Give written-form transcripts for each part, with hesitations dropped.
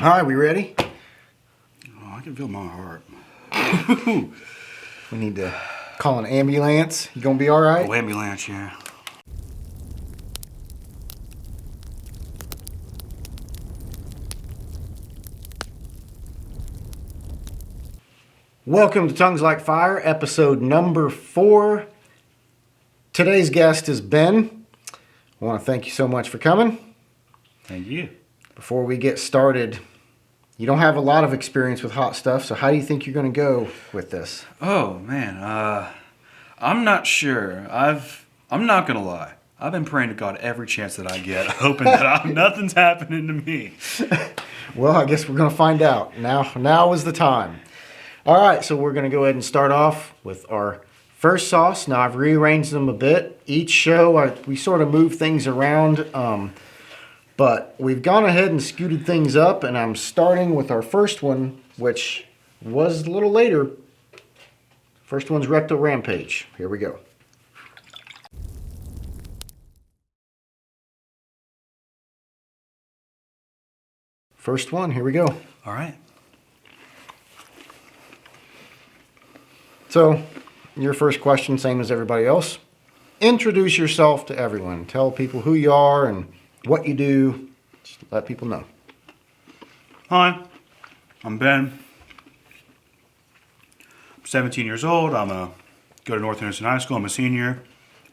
All right, we ready? Oh, I can feel my heart. We need to call an ambulance. You gonna be all right? Oh, ambulance, yeah. Welcome to Tongues Like Fire, episode number 4. Today's guest is Ben. I want to thank you so much for coming. Thank you. Before we get started, you don't have a lot of experience with hot stuff, so how do you think you're going to go with this? Oh man, I'm not sure. I'm not gonna lie. I've been praying to God every chance that I get, hoping that nothing's happening to me. Well, I guess we're going to find out. Now is the time. All right, so we're going to go ahead and start off with our first sauce. Now, I've rearranged them a bit. Each show, we sort of move things around, but we've gone ahead and scooted things up, and I'm starting with our first one, which was a little later. First one's Rectal Rampage. Here we go. First one, here we go. All right. So, your first question, same as everybody else. Introduce yourself to everyone. Tell people who you are and what you do. Just let people know. Hi, I'm Ben. I'm 17 years old. Go to North Henderson High School. I'm a senior.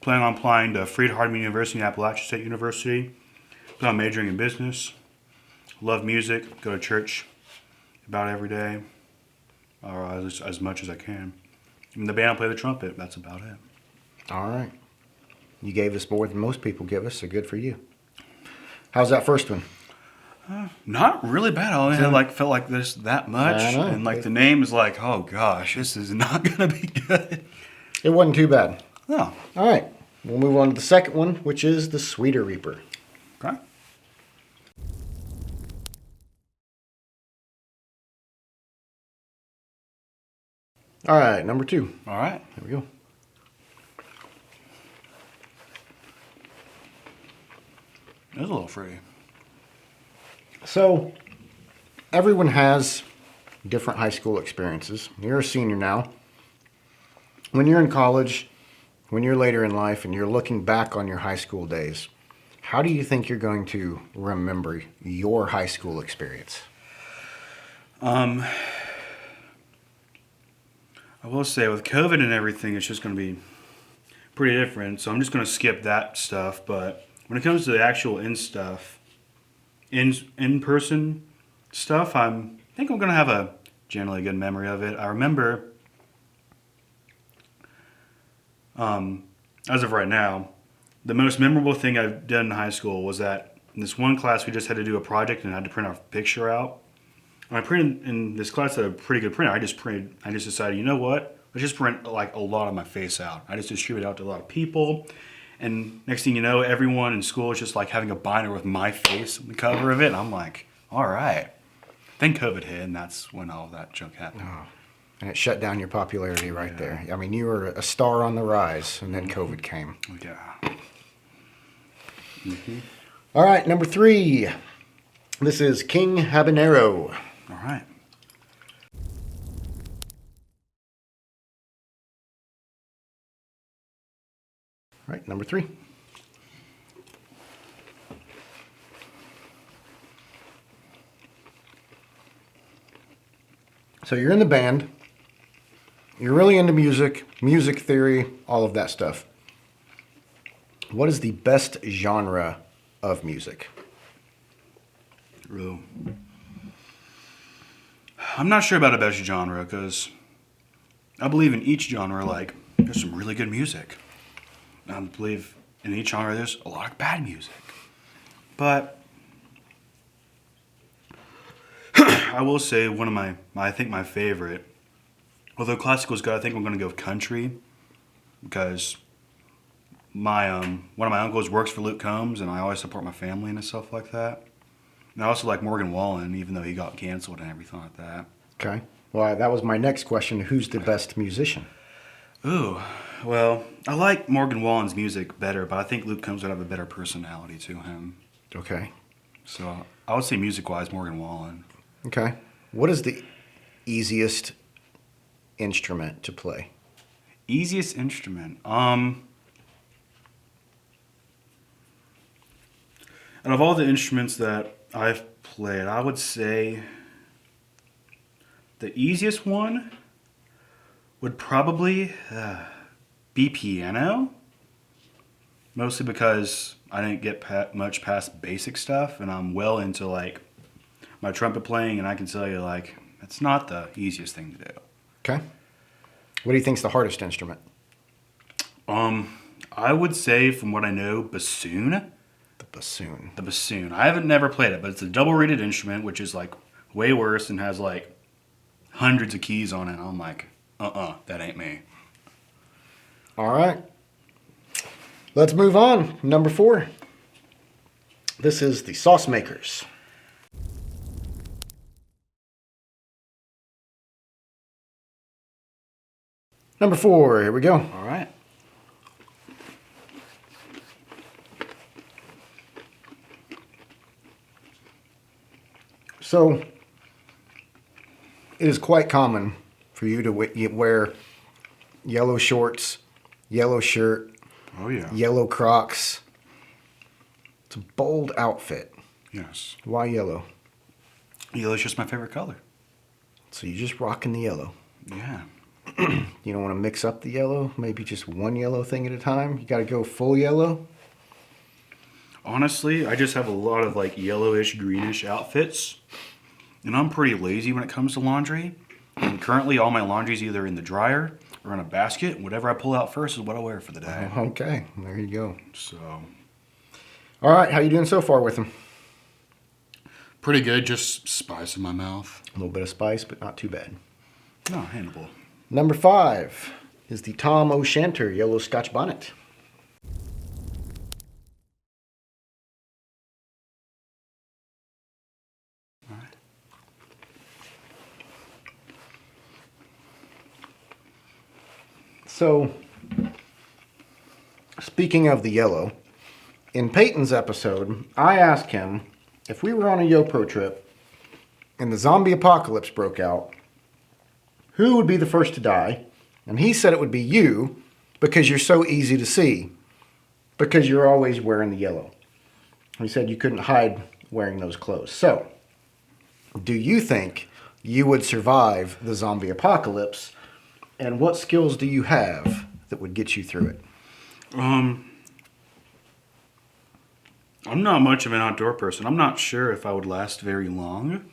Plan on applying to Freed-Hardeman University and Appalachian State University. Plan on majoring in business. Love music. Go to church about every day, or as much as I can. In the band, I play the trumpet. That's about it. All right. You gave us more than most people give us, so good for you. How's that first one? Not really bad. I only felt like this that much, I know. and the name is like, oh gosh, this is not gonna be good. It wasn't too bad. No. All right. We'll move on to the second one, which is the Sweeter Reaper. Okay. All right, number 2. All right. Here we go. It was a little free. So, everyone has different high school experiences. You're a senior now. When you're in college, when you're later in life, and you're looking back on your high school days, how do you think you're going to remember your high school experience? I will say with COVID and everything, it's just going to be pretty different. So I'm just going to skip that stuff. But when it comes to the actual in-person stuff, I think I'm going to have a generally good memory of it. I remember, as of right now, the most memorable thing I've done in high school was that in this one class we just had to do a project and I had to print our picture out. And I printed in this class at a pretty good printer. I just decided, you know what? Let's just print like a lot of my face out. I just distributed it out to a lot of people. And next thing you know, everyone in school is just like having a binder with my face on the cover of it. And I'm like, all right. Then COVID hit, and that's when all that junk happened. Oh, and it shut down your popularity right there. I mean, you were a star on the rise, and then COVID came. Yeah. All right, number 3. This is King Habanero. All right. All right, number 3. So you're in the band. You're really into music theory, all of that stuff. What is the best genre of music? Ooh. I'm not sure about a best genre because I believe in each genre, like, there's some really good music. I believe in each genre there's a lot of bad music. But I will say one of I think my favorite, although classical is good, I think I'm going to go with country because one of my uncles works for Luke Combs and I always support my family and stuff like that. And I also like Morgan Wallen, even though he got canceled and everything like that. Okay. Well, that was my next question. Who's the best musician? Ooh, well, I like Morgan Wallen's music better, but I think Luke Combs would have a better personality to him. Okay. So I would say music-wise, Morgan Wallen. Okay. What is the easiest instrument to play? Easiest instrument. Out of all the instruments that I've played, I would say the easiest one would probably be piano. Mostly because I didn't get much past basic stuff, and I'm well into like my trumpet playing, and I can tell you like it's not the easiest thing to do. Okay. What do you think's the hardest instrument? I would say from what I know, bassoon. The bassoon. The bassoon. I haven't never played it, but it's a double reeded instrument, which is like way worse and has like hundreds of keys on it. I'm like, that ain't me. All right. Let's move on. Number 4. This is the sauce makers. Number 4, here we go. All right. So, it is quite common for you to wear yellow shorts, yellow shirt, Oh yeah. yellow Crocs. It's a bold outfit. Yes. Why yellow? Yellow's just my favorite color. So you're just rocking the yellow. Yeah. You don't want to mix up the yellow? Maybe just one yellow thing at a time? You got to go full yellow? Honestly, I just have a lot of like yellowish, greenish outfits. And I'm pretty lazy when it comes to laundry. And currently all my laundry's either in the dryer or in a basket. Whatever I pull out first is what I wear for the day. Okay, there you go. So, All right, how you doing so far with them? pretty good, just spice in my mouth. A little bit of spice, but not too bad. No, handleable. Number 5 is the Tom O'Shanter Yellow Scotch Bonnet. All right. So, speaking of the yellow, in Peyton's episode, I asked him if we were on a YoPro trip and the zombie apocalypse broke out, who would be the first to die? And he said it would be you because you're so easy to see, because you're always wearing the yellow. He said you couldn't hide wearing those clothes. So, do you think you would survive the zombie apocalypse? And what skills do you have that would get you through it? I'm not much of an outdoor person. I'm not sure if I would last very long.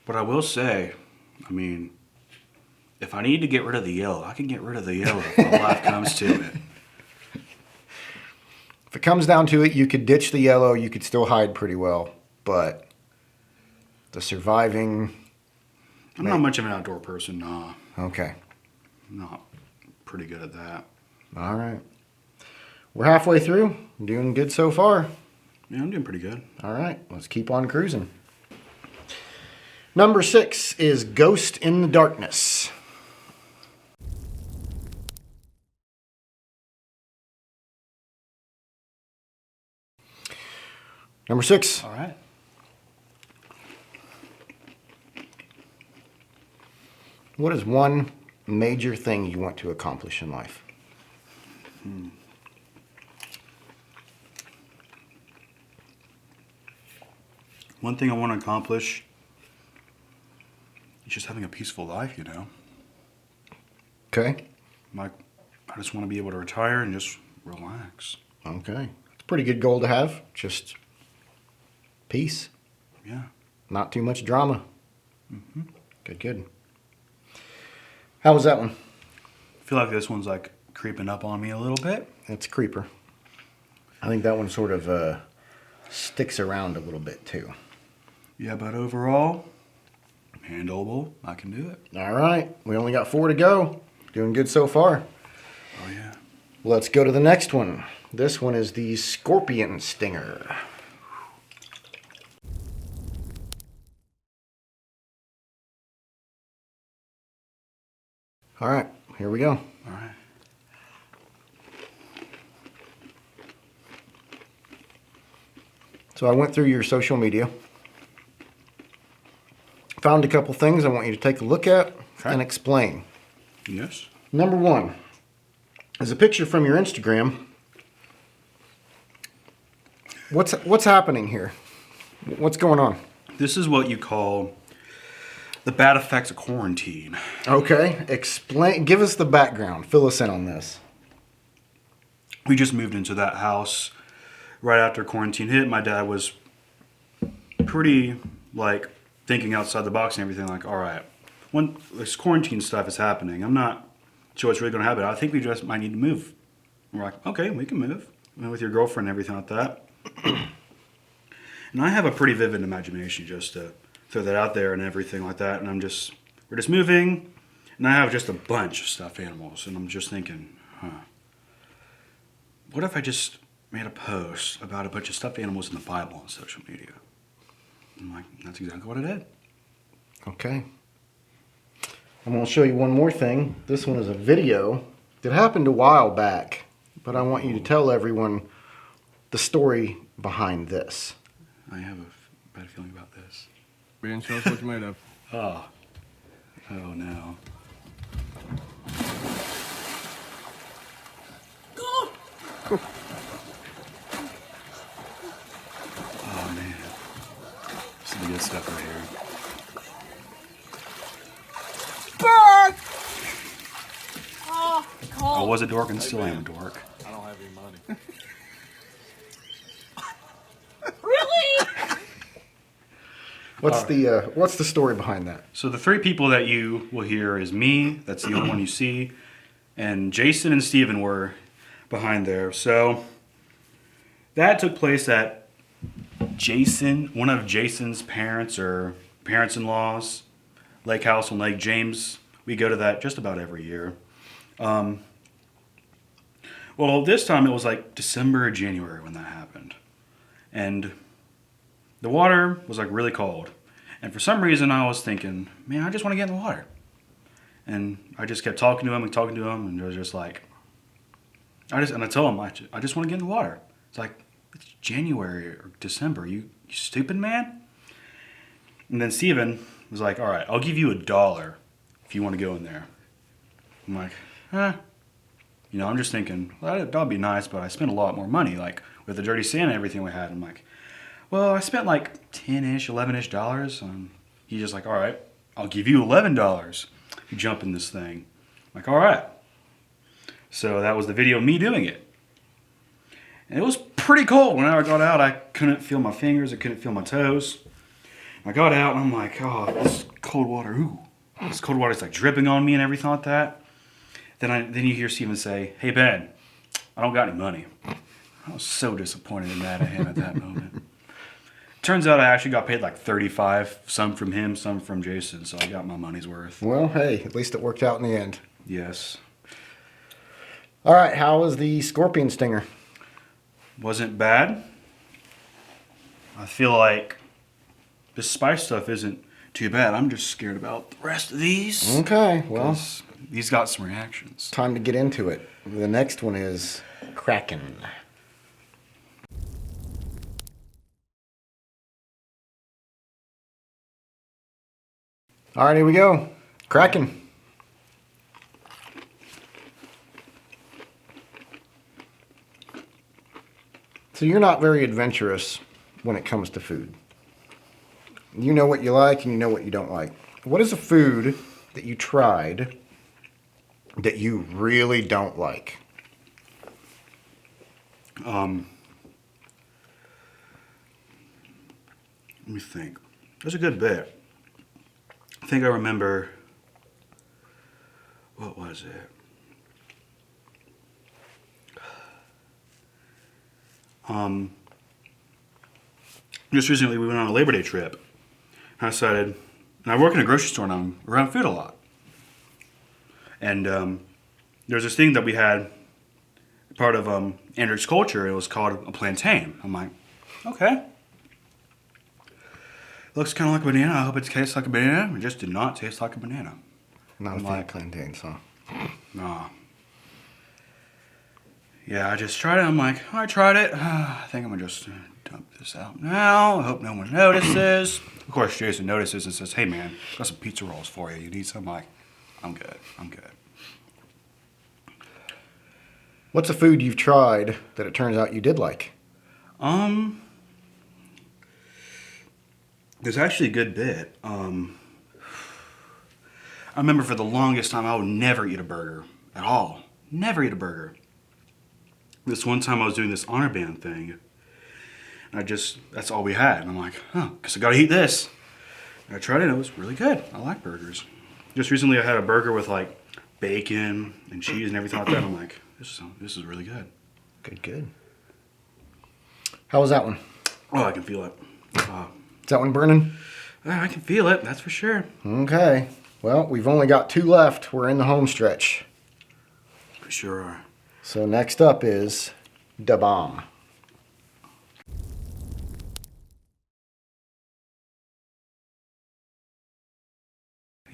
But I will say, I mean, if I need to get rid of the yellow, I can get rid of the yellow if my life comes to it. If it comes down to it, you could ditch the yellow, you could still hide pretty well. But the surviving... I'm not much of an outdoor person, nah. Okay. I'm not pretty good at that. All right. We're halfway through. Doing good so far. Yeah, I'm doing pretty good. All right. Let's keep on cruising. Number 6 is Ghost in the Darkness. Number 6. All right. What is one major thing you want to accomplish in life? One thing I want to accomplish is just having a peaceful life, you know? Okay. Like, I just want to be able to retire and just relax. Okay. It's a pretty good goal to have. Just peace. Yeah. Not too much drama. Good, good. How was that one? I feel like this one's like creeping up on me a little bit. It's a creeper. I think that one sort of sticks around a little bit too. Yeah, but overall, handleable. I can do it. All right. We only got 4 to go. Doing good so far. Oh, yeah. Let's go to the next one. This one is the Scorpion Stinger. All right, here we go. All right. So I went through your social media. found a couple things I want you to take a look at Okay. and explain. Yes. Number one is a picture from your Instagram. What's happening here? What's going on? This is what you call the bad effects of quarantine. Okay, explain. Give us the background. Fill us in on this. We just moved into that house right after quarantine hit. My dad was pretty like thinking outside the box and everything. Like, all right, when this quarantine stuff is happening, I'm not sure what's really going to happen. I think we just might need to move. And we're like, okay, we can move. With your girlfriend and everything like that. And I have a pretty vivid imagination, just to throw that out there and everything like that. And we're just moving, and I have just a bunch of stuffed animals, and I'm just thinking, what if I just made a post about a bunch of stuffed animals in the Bible on social media? I'm like, that's exactly what I did. Okay. I'm going to show you one more thing. This one is a video that happened a while back, but I want you to tell everyone the story behind this. I have a bad feeling about this. Man, show us what you're made of. Oh no. Oh man. This is the good stuff right here. Burn! Oh, I cold. was a dork and still am a dork. I don't have any money. Really? What's the story behind that? So the three people that you will hear is me, that's the only one you see, and Jason and Steven were behind there. So that took place at one of Jason's parents or parents-in-laws, lake house on Lake James. We go to that just about every year. Well, this time it was like December or January when that happened. And the water was like really cold. And for some reason I was thinking, man, I just want to get in the water. And I just kept talking to him, and it was just like, I told him, I just want to get in the water. It's like, it's January or December. You stupid man? And then Steven was like, all right, I'll give you $1 if you want to go in there. I'm like, I'm just thinking, well, that'd be nice, but I spent a lot more money, like with the dirty sand and everything we had. I'm like, well, I spent like 10-ish, 11-ish dollars. He's just like, all right, I'll give you $11 if you jump in this thing. I'm like, all right. So that was the video of me doing it. And it was pretty cold. When I got out, I couldn't feel my fingers. I couldn't feel my toes. I got out, and I'm like, oh, this cold water, ooh. This cold water's like dripping on me and everything like that. Then you hear Steven say, hey, Ben, I don't got any money. I was so disappointed and mad at him at that moment. Turns out I actually got paid like $35, some from him, some from Jason, so I got my money's worth. Well, hey, at least it worked out in the end. Yes. All right, how was the scorpion stinger? Wasn't bad. I feel like this spice stuff isn't too bad. I'm just scared about the rest of these. Okay, well, 'Cause these got some reactions. time to get into it. The next one is Kraken. All right, here we go. Kraken. So you're not very adventurous when it comes to food. You know what you like and you know what you don't like. What is a food that you tried that you really don't like? Let me think. There's a good bit. I think I remember. What was it? Just recently we went on a Labor Day trip. I decided, and I work in a grocery store and I'm around food a lot. And there's this thing that we had, part of Andrew's culture. It was called a plantain. I'm like, okay. Looks kind of like a banana. I hope it tastes like a banana. It just did not taste like a banana. Not a fan of plantains, huh? Nah. Yeah, I just tried it. I'm like, I tried it. I think I'm gonna just dump this out now. I hope no one notices. Of course, Jason notices and says, "Hey, man, got some pizza rolls for you. You need some?" I'm like, I'm good. I'm good. What's a food you've tried that it turns out you did like? There's actually a good bit. I remember for the longest time I would never eat a burger at all. Never eat a burger. This one time I was doing this honor band thing, and that's all we had. And I'm like, guess I gotta eat this. And I tried it, and it was really good. I like burgers. Just recently I had a burger with like bacon and cheese and everything like that. I'm like, this is really good. Good. How was that one? Oh, I can feel it. Is that one burning? I can feel it, that's for sure. Okay. Well, we've only got 2 left. We're in the home stretch. We sure are. So next up is Da Bomb.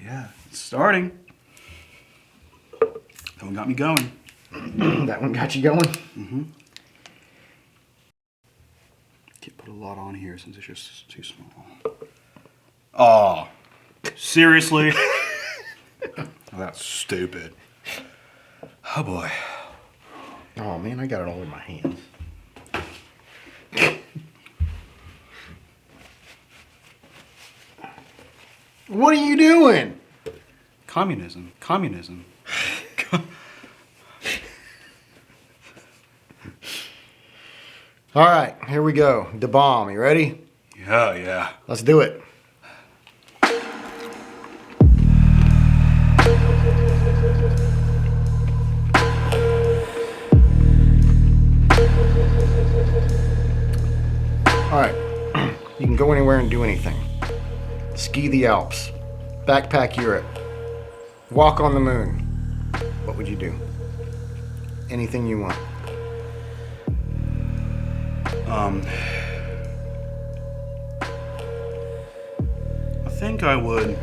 Yeah, it's starting. That one got me going. That one got you going? Mm-hmm. Can't put a lot on here since it's just too small. Oh, seriously? Oh, that's stupid. Oh boy. Oh man, I got it all in my hands. What are you doing? Communism. All right, here we go. Da Bomb, you ready? Yeah. Let's do it. All right, you can go anywhere and do anything. Ski the Alps, backpack Europe, walk on the moon. What would you do? Anything you want. I think I would.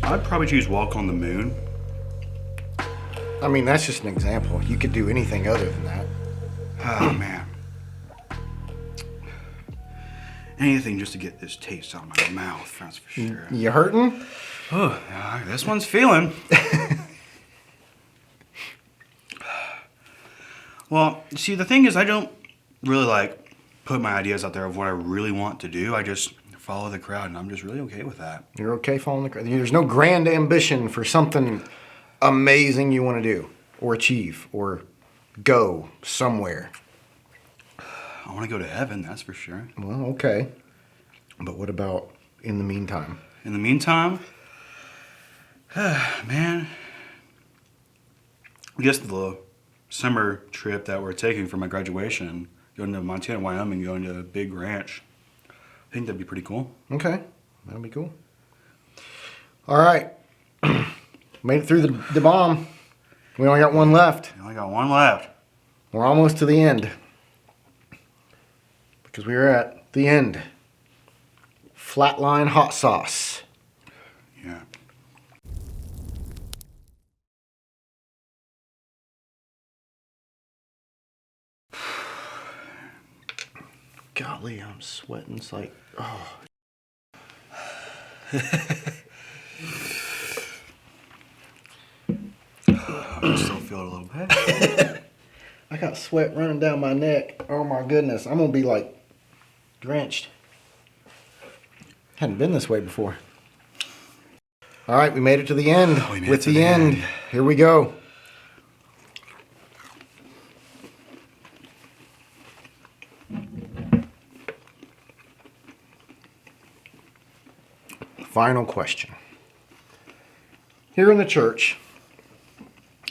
I'd probably choose walk on the moon. I mean, that's just an example. You could do anything other than that. Oh man. Anything just to get this taste out of my mouth, that's for sure. You hurting? Oh, yeah, this one's feeling. Well, see, the thing is, I don't really like put my ideas out there of what I really want to do. I just follow the crowd, and I'm just really okay with that. You're okay following the crowd. There's no grand ambition for something amazing you want to do or achieve or go somewhere. I want to go to heaven, that's for sure. Well, okay. But what about in the meantime? In the meantime, man, I guess the summer trip that we're taking for my graduation, going to Montana, Wyoming, going to a big ranch, I think that'd be pretty cool. Okay. That'll be cool. All right. Made it through the bomb. We only got one left. I only got one left. We're almost to the end. Because we are at the end. Flatline hot sauce. Yeah. Golly, I'm sweating. It's like, oh. I still feel it a little bit. I got sweat running down my neck. Oh my goodness. I'm going to be like drenched. Hadn't been this way before. All right, we made it to the end. We made With it to the the end. end. Here we go. Final question. Here in the church,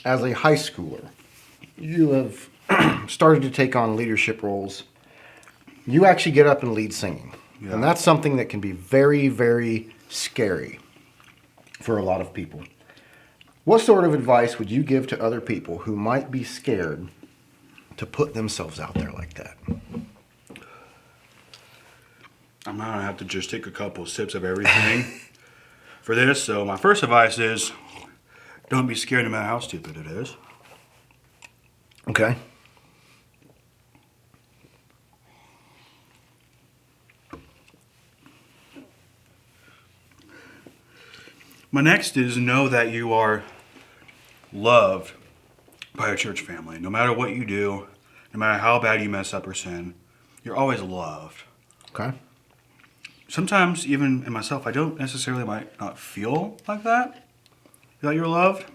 as a high schooler, you have started to take on leadership roles. You actually get up and lead singing. Yeah. And that's something that can be very, very scary for a lot of people. What sort of advice would you give to other people who might be scared to put themselves out there like that? I'm gonna have to just take a couple sips of everything for this. So my first advice is, don't be scared no matter how stupid it is. Okay. My next is know that you are loved by a church family. No matter what you do, no matter how bad you mess up or sin, you're always loved. Okay. Sometimes, even in myself, I don't necessarily might not feel like that you're loved.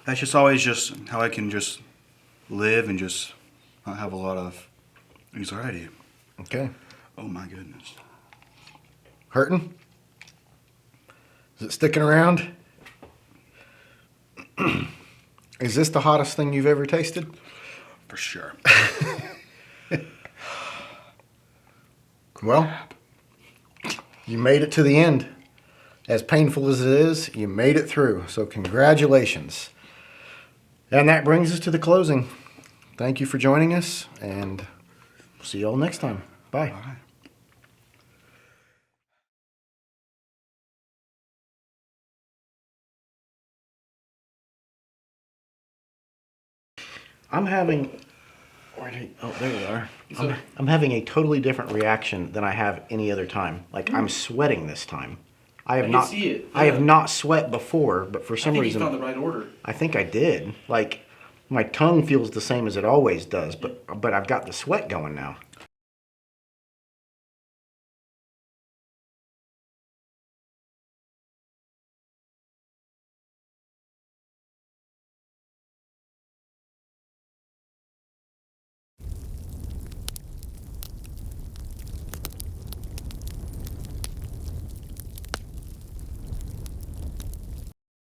That's just always just how I can just live and just not have a lot of anxiety. Okay. Oh my goodness. Hurting? Is it sticking around? Is this the hottest thing you've ever tasted? For sure. Well, you made it to the end. As painful as it is, you made it through. So congratulations. And that brings us to the closing. Thank you for joining us, and see you all next time. Bye. All right. I'm having. Oh, there you are. I'm having a totally different reaction than I have any other time. Like I'm sweating this time. I have I can not. see it, I have yeah. not sweat before, but for I some think reason, you found the right order. I think I did. Like my tongue feels the same as it always does, but I've got the sweat going now.